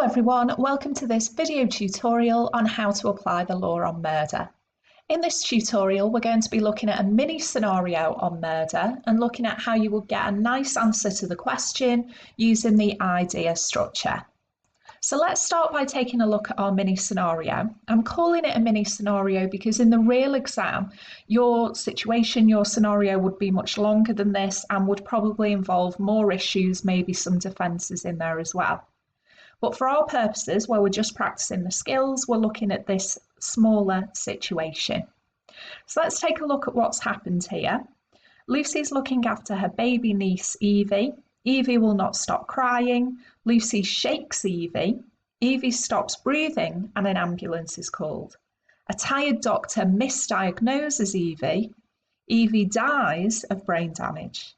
everyone, welcome to this video tutorial on how to apply the law on murder. In this tutorial, we're going to be looking at a mini scenario on murder and looking at how you will get a nice answer to the question using the IDEA structure. So let's start by taking a look at our mini scenario. I'm calling it a mini scenario because in the real exam, your scenario would be much longer than this and would probably involve more issues, maybe some defences in there as well. But for our purposes, where we're just practicing the skills, we're looking at this smaller situation. So let's take a look at what's happened here. Lucy's looking after her baby niece, Evie. Evie will not stop crying. Lucy shakes Evie. Evie stops breathing and an ambulance is called. A tired doctor misdiagnoses Evie. Evie dies of brain damage.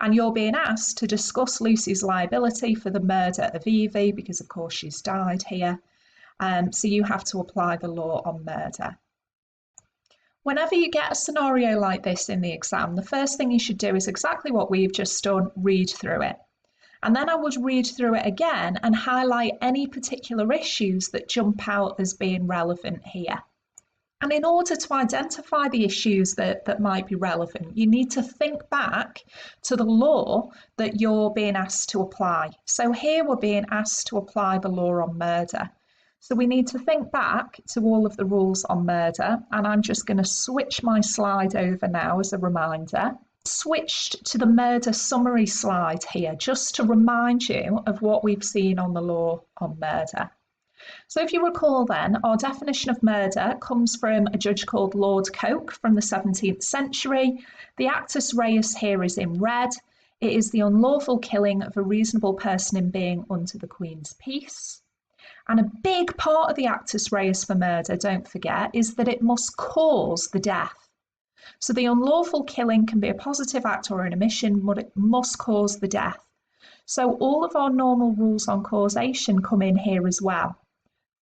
And you're being asked to discuss Lucy's liability for the murder of Evie because, of course, she's died here. So you have to apply the law on murder. Whenever you get a scenario like this in the exam, the first thing you should do is exactly what we've just done, read through it. And then I would read through it again and highlight any particular issues that jump out as being relevant here. And in order to identify the issues that might be relevant, you need to think back to the law that you're being asked to apply. So here we're being asked to apply the law on murder. So we need to think back to all of the rules on murder, and I'm just going to switch my slide over now as a reminder. Switched to the murder summary slide here, just to remind you of what we've seen on the law on murder. So if you recall then, our definition of murder comes from a judge called Lord Coke from the 17th century. The actus reus here is in red. It is the unlawful killing of a reasonable person in being unto the Queen's peace. And a big part of the actus reus for murder, don't forget, is that it must cause the death. So the unlawful killing can be a positive act or an omission, but it must cause the death. So all of our normal rules on causation come in here as well.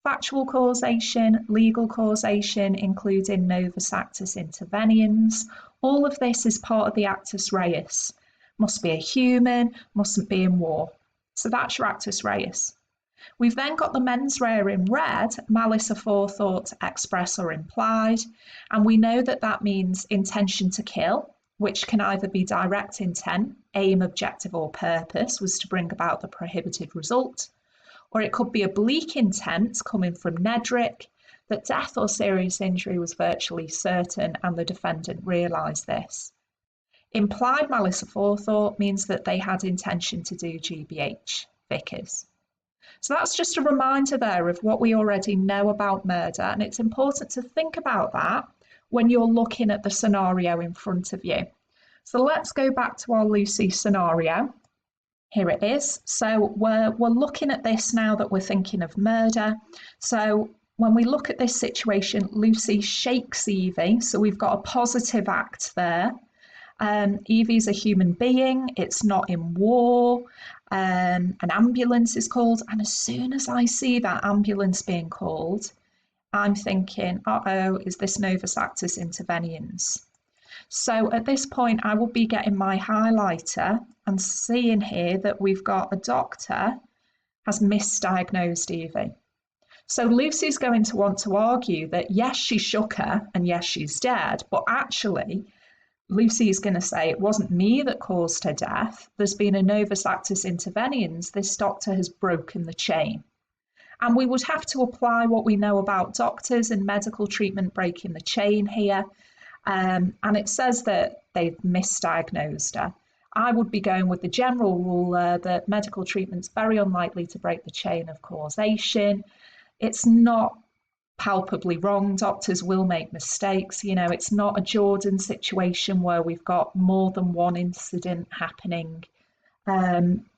Factual causation, legal causation, including novus actus interveniens. All of this is part of the actus reus. Must be a human, mustn't be in war. So that's your actus reus. We've then got the mens rea in red, malice aforethought, express or implied. And we know that that means intention to kill, which can either be direct intent, aim, objective or purpose was to bring about the prohibited result, or it could be oblique intent coming from Nedrick, that death or serious injury was virtually certain and the defendant realised this. Implied malice aforethought means that they had intention to do GBH, Vickers. So that's just a reminder there of what we already know about murder, and it's important to think about that when you're looking at the scenario in front of you. So let's go back to our Lucy scenario. Here it is. So we're looking at this now that we're thinking of murder. So when we look at this situation, Lucy shakes Evie. So we've got a positive act there. Evie's a human being. It's not in war. An ambulance is called. And as soon as I see that ambulance being called, I'm thinking, uh-oh, is this novus actus interveniens? So at this point, I will be getting my highlighter and seeing here that we've got a doctor has misdiagnosed Evie. So Lucy's going to want to argue that yes, she shook her and yes, she's dead, but actually Lucy's going to say it wasn't me that caused her death. There's been a novus actus interveniens. This doctor has broken the chain. And we would have to apply what we know about doctors and medical treatment breaking the chain here. And it says that they've misdiagnosed her. I would be going with the general rule that medical treatment's very unlikely to break the chain of causation. It's not palpably wrong. Doctors will make mistakes. You know, it's not a Jordan situation where we've got more than one incident happening.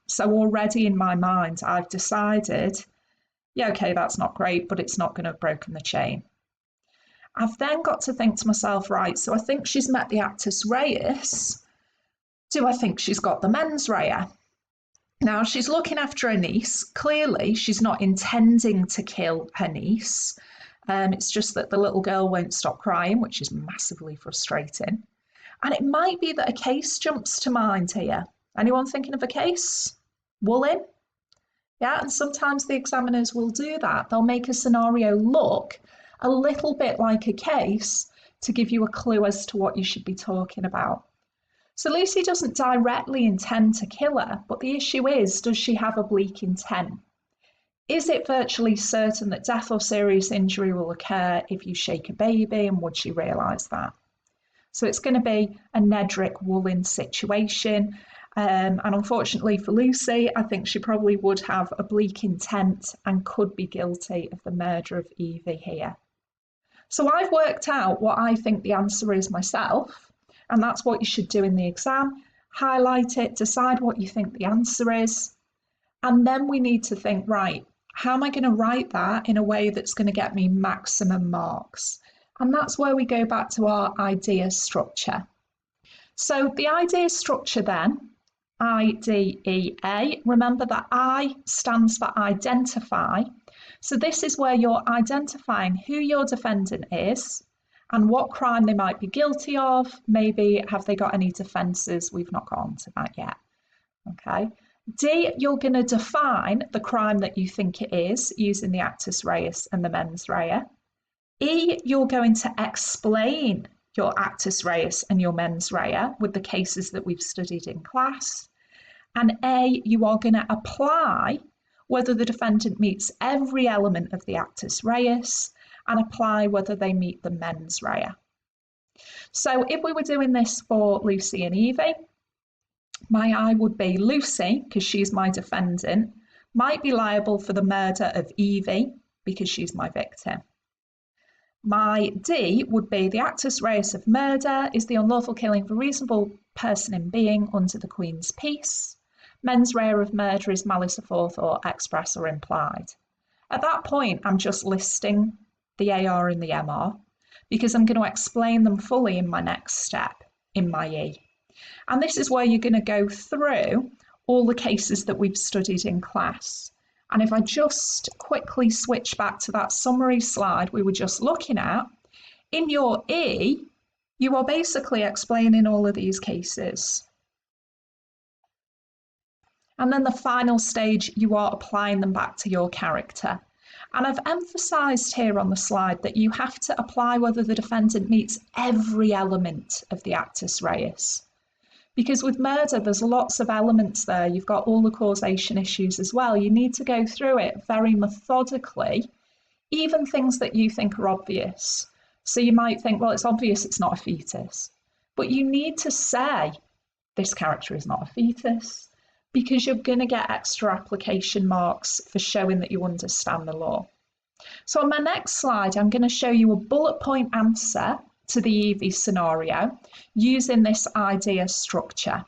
So already in my mind, I've decided, yeah, okay, that's not great, but it's not going to have broken the chain. I've then got to think to myself, right, so I think she's met the actus reus. Do I think she's got the mens rea? Now, she's looking after her niece. Clearly, she's not intending to kill her niece. It's just that the little girl won't stop crying, which is massively frustrating. And it might be that a case jumps to mind here. Anyone thinking of a case? Woolin? Yeah, and sometimes the examiners will do that. They'll make a scenario look a little bit like a case to give you a clue as to what you should be talking about. So Lucy doesn't directly intend to kill her, but the issue is, does she have oblique intent? Is it virtually certain that death or serious injury will occur if you shake a baby, and would she realise that? So it's going to be a Nedrick Woolen situation. And unfortunately for Lucy, I think she probably would have oblique intent and could be guilty of the murder of Evie here. So I've worked out what I think the answer is myself, and that's what you should do in the exam. Highlight it, decide what you think the answer is, and then we need to think, right, how am I going to write that in a way that's going to get me maximum marks? And that's where we go back to our idea structure. So the idea structure then, IDEA, remember that I stands for identify. So this is where you're identifying who your defendant is and what crime they might be guilty of. Maybe have they got any defences? We've not got onto that yet. Okay. D, you're going to define the crime that you think it is using the actus reus and the mens rea. E, you're going to explain your actus reus and your mens rea with the cases that we've studied in class. And A, you are going to apply whether the defendant meets every element of the actus reus and apply whether they meet the mens rea. So if we were doing this for Lucy and Evie, my I would be Lucy, because she's my defendant, might be liable for the murder of Evie because she's my victim. My D would be the actus reus of murder is the unlawful killing of a reasonable person in being under the Queen's peace. Mens rea of murder is malice aforeth or express or implied. At that point, I'm just listing the AR and the MR because I'm going to explain them fully in my next step, in my E. And this is where you're going to go through all the cases that we've studied in class. And if I just quickly switch back to that summary slide we were just looking at, in your E, you are basically explaining all of these cases. And then the final stage, you are applying them back to your character. And I've emphasised here on the slide that you have to apply whether the defendant meets every element of the actus reus. Because with murder, there's lots of elements there. You've got all the causation issues as well. You need to go through it very methodically, even things that you think are obvious. So you might think, well, it's obvious it's not a fetus. But you need to say, this character is not a fetus, because you're going to get extra application marks for showing that you understand the law. So on my next slide, I'm going to show you a bullet point answer to the Evie scenario using this idea structure.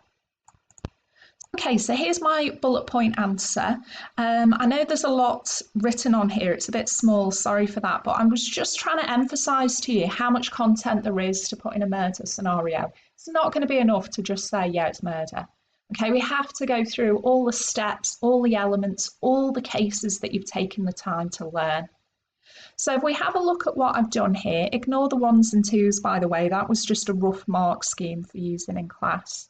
Okay, so here's my bullet point answer. I know there's a lot written on here. It's a bit small, sorry for that, but I was just trying to emphasize to you how much content there is to put in a murder scenario. It's not going to be enough to just say, yeah, it's murder. Okay, we have to go through all the steps, all the elements, all the cases that you've taken the time to learn. So if we have a look at what I've done here, ignore the ones and twos, by the way, that was just a rough mark scheme for using in class.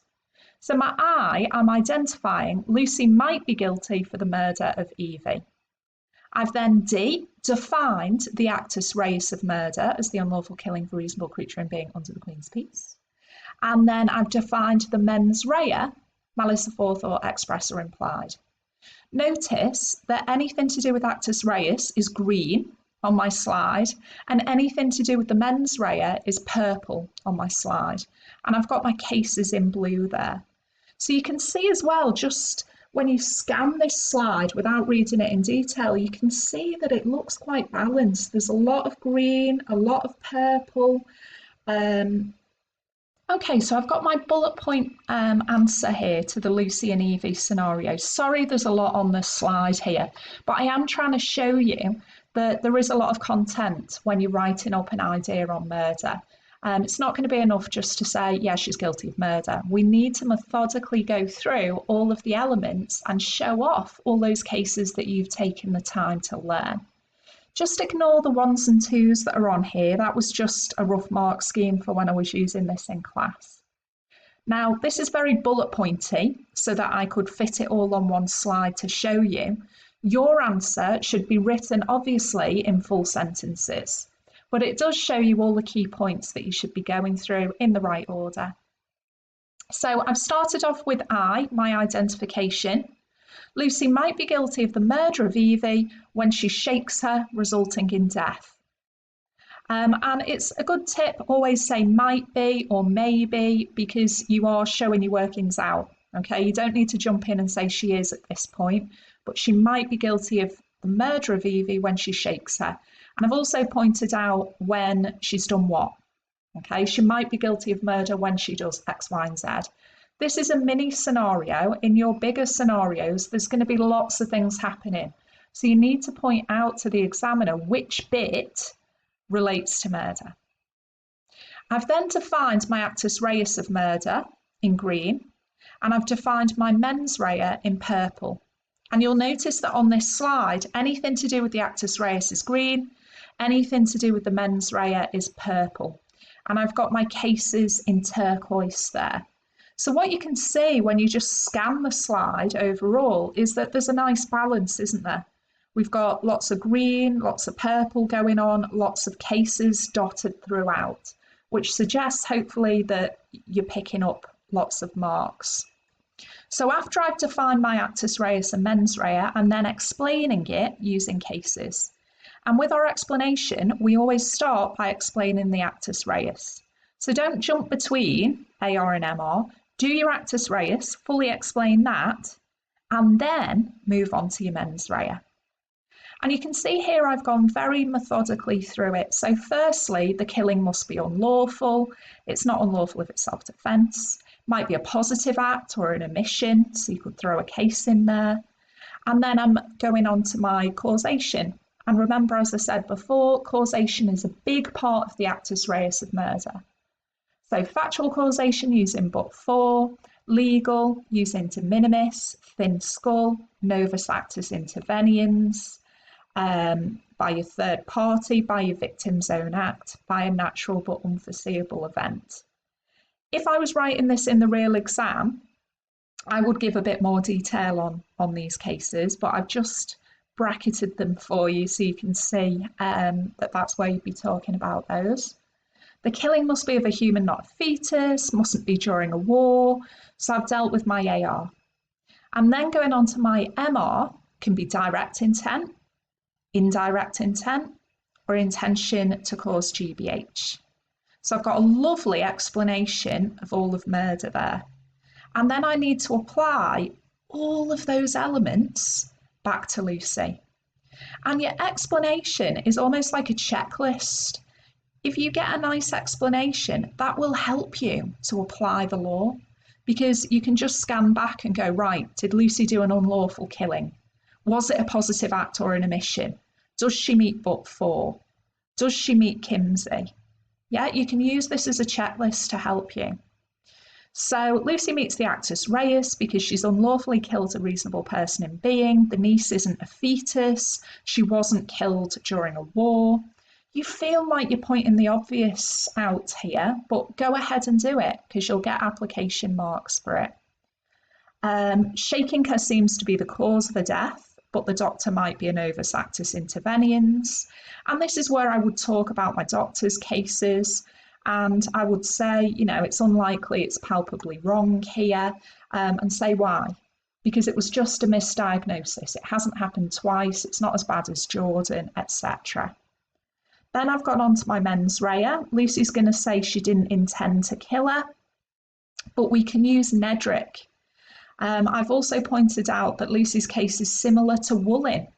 So my I, I'm identifying Lucy might be guilty for the murder of Evie. I've then D, defined the actus reus of murder as the unlawful killing of a reasonable creature in being under the Queen's peace. And then I've defined the mens rea, malice aforeth or express or implied. Notice that anything to do with actus reus is green on my slide, and anything to do with the mens rea is purple on my slide. And I've got my cases in blue there. So you can see as well, just when you scan this slide without reading it in detail, you can see that it looks quite balanced. There's a lot of green, a lot of purple. Okay, so I've got my bullet point answer here to the Lucy and Evie scenario. Sorry, there's a lot on this slide here, but I am trying to show you that there is a lot of content when you're writing up an idea on murder. It's not going to be enough just to say, yeah, she's guilty of murder. We need to methodically go through all of the elements and show off all those cases that you've taken the time to learn. Just ignore the ones and twos that are on here. That was just a rough mark scheme for when I was using this in class. Now, this is very bullet pointy so that I could fit it all on one slide to show you. Your answer should be written obviously in full sentences, but it does show you all the key points that you should be going through in the right order. So I've started off with I, my identification. Lucy might be guilty of the murder of Evie when she shakes her, resulting in death. And it's a good tip, always say might be or maybe, because you are showing your workings out. Okay, you don't need to jump in and say she is at this point, but she might be guilty of the murder of Evie when she shakes her. And I've also pointed out when she's done what. Okay, she might be guilty of murder when she does X, Y, and Z. This is a mini scenario. In your bigger scenarios, there's going to be lots of things happening. So you need to point out to the examiner which bit relates to murder. I've then defined my actus reus of murder in green, and I've defined my mens rea in purple. And you'll notice that on this slide, anything to do with the actus reus is green, anything to do with the mens rea is purple. And I've got my cases in turquoise there. So what you can see when you just scan the slide overall is that there's a nice balance, isn't there? We've got lots of green, lots of purple going on, lots of cases dotted throughout, which suggests hopefully that you're picking up lots of marks. So after I've defined my actus reus and mens rea, I'm then explaining it using cases. And with our explanation, we always start by explaining the actus reus. So don't jump between AR and MR. Do your actus reus, fully explain that, and then move on to your mens rea. And you can see here I've gone very methodically through it. So firstly, the killing must be unlawful. It's not unlawful if it's self-defense. It might be a positive act or an omission, so you could throw a case in there. And then I'm going on to my causation. And remember, as I said before, causation is a big part of the actus reus of murder. So factual causation using but for, legal using de minimis, thin skull, novus actus interveniens, by a third party, by your victim's own act, by a natural but unforeseeable event. If I was writing this in the real exam, I would give a bit more detail on these cases, but I've just bracketed them for you so you can see that that's where you'd be talking about those. The killing must be of a human, not a fetus, mustn't be during a war, so I've dealt with my AR. And then going on to my MR, can be direct intent, indirect intent, or intention to cause GBH. So I've got a lovely explanation of all of murder there. And then I need to apply all of those elements back to Lucy. And your explanation is almost like a checklist. If you get a nice explanation, that will help you to apply the law, because you can just scan back and go, right, did Lucy do an unlawful killing? Was it a positive act or an omission? Does she meet but for? Does she meet Kimsey? Yeah, you can use this as a checklist to help you. So Lucy meets the actus reus because she's unlawfully killed a reasonable person in being. The niece isn't a fetus. She wasn't killed during a war. You feel like you're pointing the obvious out here, but go ahead and do it because you'll get application marks for it. Shaking her seems to be the cause of the death, but the doctor might be a novus actus interveniens. And this is where I would talk about my doctor's cases. And I would say, you know, it's unlikely, it's palpably wrong here, and say why. Because it was just a misdiagnosis. It hasn't happened twice. It's not as bad as Jordan, etc. Then I've gone on to my mens rea. Lucy's going to say she didn't intend to kill her, but we can use Nedrick. I've also pointed out that Lucy's case is similar to Woollin,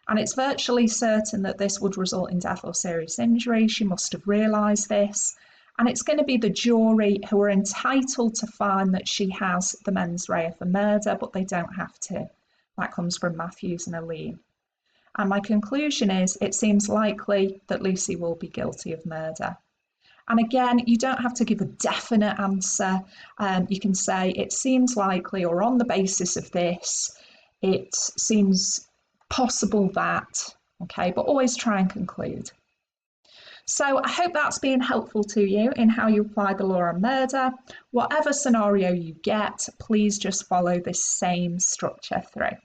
and it's virtually certain that this would result in death or serious injury. She must have realised this. And it's going to be the jury who are entitled to find that she has the mens rea for murder, but they don't have to. That comes from Matthews and Aline. And my conclusion is it seems likely that Lucy will be guilty of murder. And again, you don't have to give a definite answer. You can say it seems likely, or on the basis of this, it seems possible that, okay, but always try and conclude. So I hope that's been helpful to you in how you apply the law on murder. Whatever scenario you get, please just follow this same structure through.